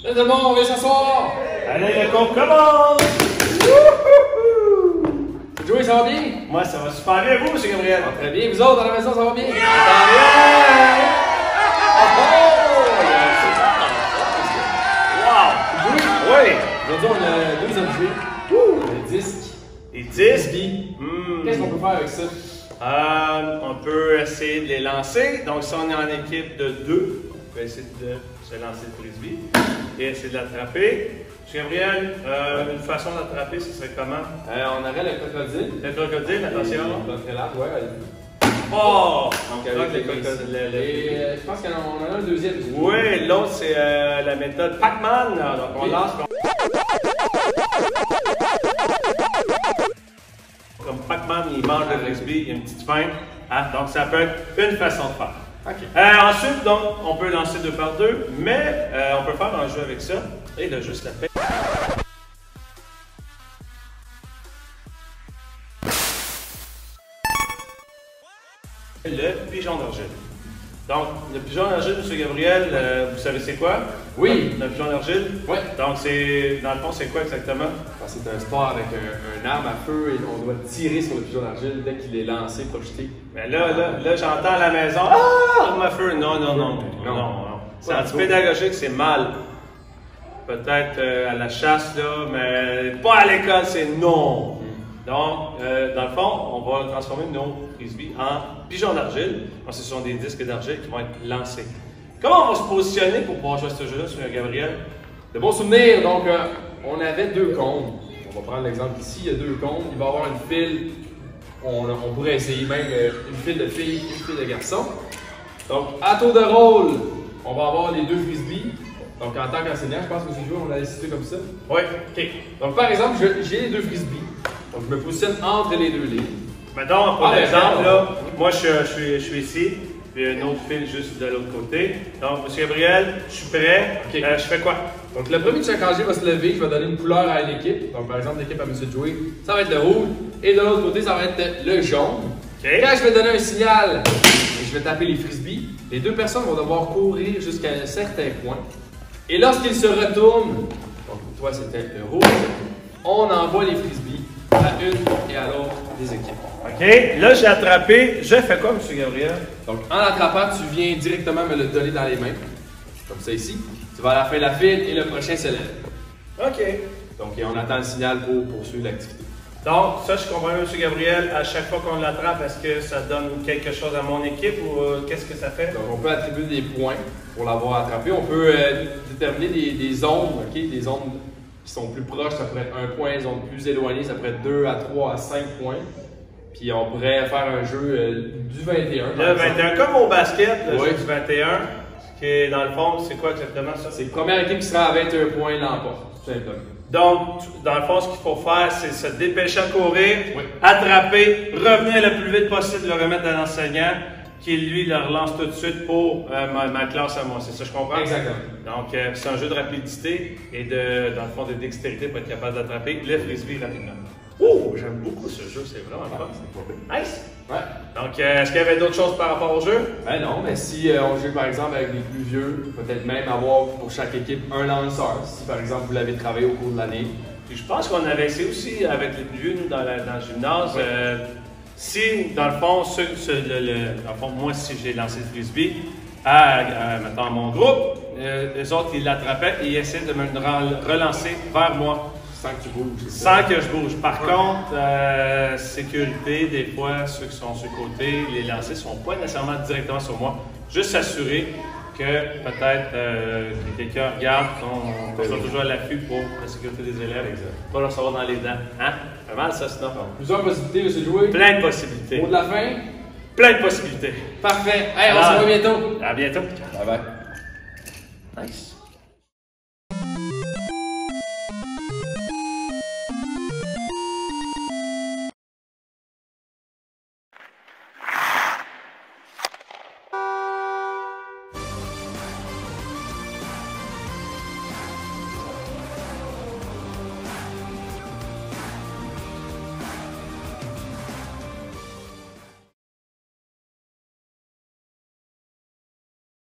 Là, tout le monde, on vient s'asseoir! Allez, le cours commence! Joey, ça va bien? Moi, ça va super bien, vous, M. Gabriel? Très bien, vous autres, à la maison, ça va bien? Wow! Oui! Aujourd'hui, on a deux objets. Des disques. Les disques. Frisbee. Qu'est-ce qu'on peut faire avec ça? On peut essayer de les lancer. Donc, si on est en équipe de 2, on peut essayer de se lancer le frisbee et essayer de l'attraper. M. Gabriel, une façon d'attraper, ce serait comment? On aurait le crocodile. Le crocodile, attention. Très large, ouais. Oh! Donc, avec avec le crocodile. Et je pense qu'on en a un deuxième. Oui, l'autre, c'est la méthode Pac-Man. Donc, on lance. Comme Pac-Man, il mange le frisbee, il y a une petite fin. Hein? Donc, ça peut être une façon de faire. OK. Ensuite, donc, on peut lancer 2 par 2, mais on peut faire un jeu avec ça. Et là, juste la paix. Le pigeon d'argile. Donc, le pigeon d'argile, M. Gabriel, vous savez c'est quoi? Oui. Le pigeon d'argile? Oui. Donc, dans le fond, c'est quoi exactement? C'est un sport avec une arme à feu et on doit tirer sur le pigeon d'argile dès qu'il est lancé, projeté. Mais là, j'entends à la maison, ah, arme à feu. Non. C'est anti-pédagogique, c'est mal. Peut-être à la chasse, là, mais pas à l'école, c'est non. Donc, dans le fond, on va transformer nos frisbees en pigeons d'argile. Donc, ce sont des disques d'argile qui vont être lancés. Comment on va se positionner pour pouvoir jouer à ce jeu-là, M. Gabriel? De bons souvenirs, donc on avait 2 cônes. On va prendre l'exemple ici, il y a 2 cônes. Il va y avoir une file, on pourrait essayer même une file de filles, une file de garçons. Donc, à tour de rôle, on va avoir les 2 frisbees. Donc, en tant qu'enseignant, je pense que c'est joué, on l'a décidé comme ça. Oui, OK. Donc, par exemple, j'ai les 2 frisbees. Donc, je me positionne entre les 2 lignes. Mettons, pour l'exemple, là, moi, je suis ici, puis un autre fil juste de l'autre côté. Donc, M. Gabriel, je suis prêt. OK. Je fais quoi? Donc, le premier de chaque rangée va se lever, je vais donner une couleur à l'équipe. Donc, par exemple, l'équipe à M. Joey, ça va être le rouge. Et de l'autre côté, ça va être le jaune. OK. Quand je vais donner un signal et je vais taper les frisbees, les 2 personnes vont devoir courir jusqu'à un certain point. Et lorsqu'ils se retournent, donc toi c'était le rouge, on envoie les frisbees à une et à l'autre des équipes. OK. Là, j'ai attrapé. Je fais quoi, M. Gabriel? Donc, en l'attrapant, tu viens directement me le donner dans les mains. Comme ça ici. Tu vas à la fin de la file et le prochain se lève. OK. Donc, et on attend le signal pour poursuivre l'activité. Donc, ça, je comprends, M. Gabriel, à chaque fois qu'on l'attrape, est-ce que ça donne quelque chose à mon équipe ou qu'est-ce que ça fait? Donc, on peut attribuer des points pour l'avoir attrapé. On peut déterminer des zones, OK? Des zones qui sont plus proches, ça pourrait être 1 point, des zones plus éloignées, ça pourrait être 2 à 3 à 5 points. Puis on pourrait faire un jeu du 21. Le 21, comme au basket, le oui. jeu du 21, qui est dans le fond, c'est quoi exactement ça? C'est la première équipe qui sera à 21 points l'emporte, tout simplement. Donc, dans le fond, ce qu'il faut faire, c'est se dépêcher à courir, Oui. attraper, revenir le plus vite possible, le remettre à l'enseignant, qui lui le relance tout de suite pour ma classe à moi. C'est ça, je comprends? Exactement. Donc, c'est un jeu de rapidité et dans le fond, de dextérité pour être capable d'attraper le frisbee rapidement. Oh, j'aime beaucoup ce jeu, c'est vraiment fun. Nice! Ouais. Donc, est-ce qu'il y avait d'autres choses par rapport au jeu? Ben non, mais si on joue par exemple avec des plus vieux, peut-être même avoir pour chaque équipe un lanceur, si par exemple vous l'avez travaillé au cours de l'année. Puis je pense qu'on avait essayé aussi avec les plus vieux, nous, dans le gymnase. Oui. Si, dans le fond, dans le fond, moi, si j'ai lancé le frisbee, mettons, à mon groupe, les autres, ils l'attrapaient et ils essaient de me relancer vers moi. Sans que tu bouges. Sans que je bouge. Par contre, sécurité, des fois, ceux qui sont sur le côté, les lancers ne sont pas nécessairement directement sur moi. Juste s'assurer que peut-être que quelqu'un regarde, qu'on soit toujours à l'affût pour la sécurité des élèves. Exact. Pas leur savoir dans les dents. Hein? Pas mal ça, sinon. Plusieurs possibilités, monsieur Jouer. Plein de possibilités. Mot de la fin. Plein de possibilités. Parfait. Hey, on se voit bientôt. À bientôt. Bye bye. Nice.